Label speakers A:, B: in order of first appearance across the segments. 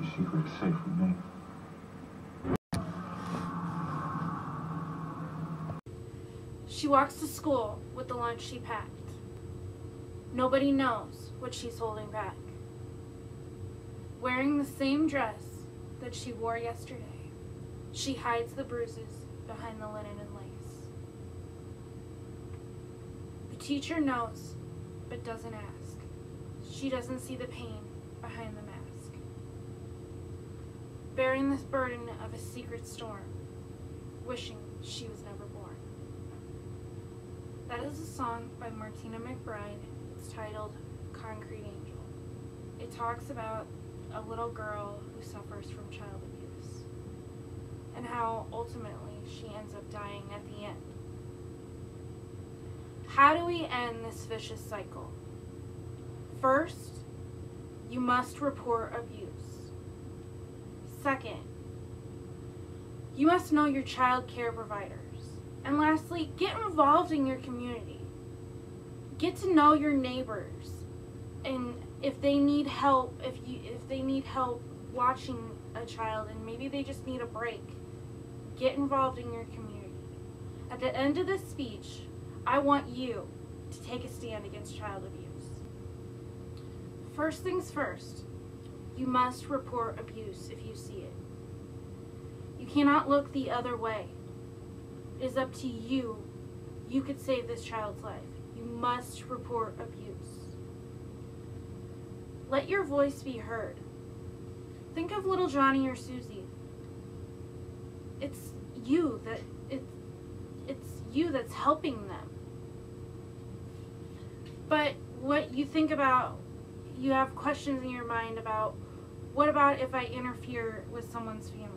A: Your secret is safe with me.
B: She walks to school with the lunch she packed. Nobody knows what she's holding back. Wearing the same dress that she wore yesterday, she hides the bruises behind the linen and lace. The teacher knows, but doesn't ask. She doesn't see the pain behind the mask. Bearing this burden of a secret storm, wishing she was never born. That is a song by Martina McBride. It's titled Concrete Angel. It talks about a little girl who suffers from child abuse and how ultimately she ends up dying at the end. How do we end this vicious cycle? First, you must report abuse. Second, you must know your child care providers. And lastly, get involved in your community. Get to know your neighbors, and if they need help, if they need help watching a child and maybe they just need a break, get involved in your community. At the end of this speech, I want you to take a stand against child abuse. First things first, you must report abuse if you see it. You cannot look the other way. It is up to you. You could save this child's life. You must report abuse. Let your voice be heard. Think of little Johnny or Susie. It's you that's helping them. But what you think about, you have questions in your mind about, what about if I interfere with someone's family?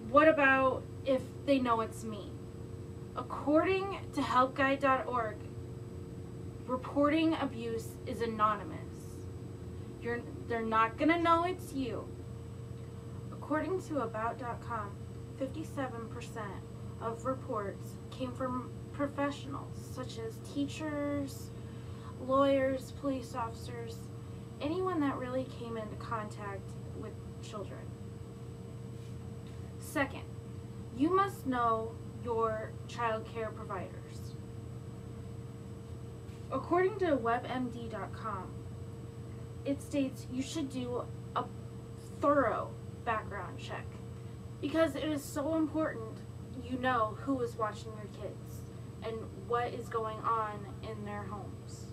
B: What about if they know it's me? According to helpguide.org, reporting abuse is anonymous. They're not going to know it's you. According to about.com, 57% of reports came from professionals such as teachers, lawyers, police officers, anyone that really came into contact with children. Second, you must know your child care providers. According to webmd.com, it states you should do a thorough background check because it is so important you know who is watching your kids and what is going on in their homes.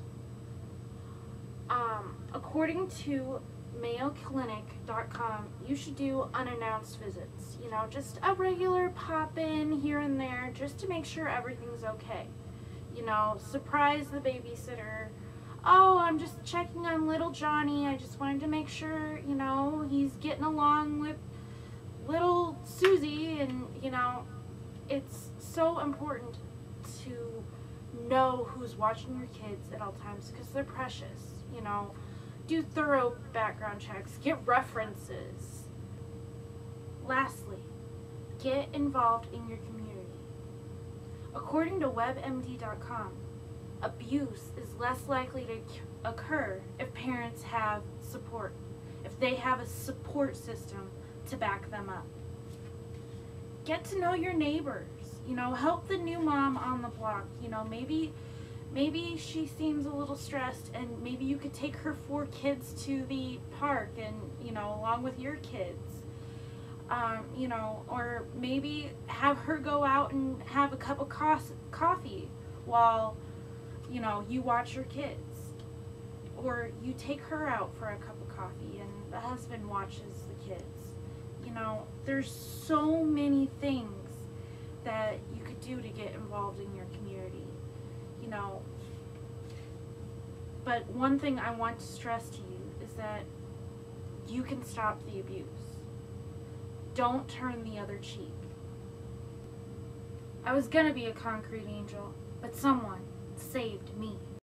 B: According to mayoclinic.com, you should do unannounced visits. You know, just a regular pop-in here and there just to make sure everything's okay. You know, surprise the babysitter. Oh, I'm just checking on little Johnny. I just wanted to make sure, you know, he's getting along with little Susie. And, you know, it's so important to know who's watching your kids at all times because they're precious, you know. Do thorough background checks. Get references. Lastly, get involved in your community. According to webmd.com, abuse is less likely to occur if parents have support, if they have a support system to back them up. Get to know your neighbors. You know, help the new mom on the block. You know, maybe she seems a little stressed and maybe you could take her 4 kids to the park and, you know, along with your kids. You know, or maybe have her go out and have a cup of coffee while, you know, you watch your kids. Or you take her out for a cup of coffee and the husband watches the kids. You know, there's so many things that you could do to get involved in your community. You know, but one thing I want to stress to you is that you can stop the abuse. Don't turn the other cheek. I was gonna be a concrete angel, but someone saved me.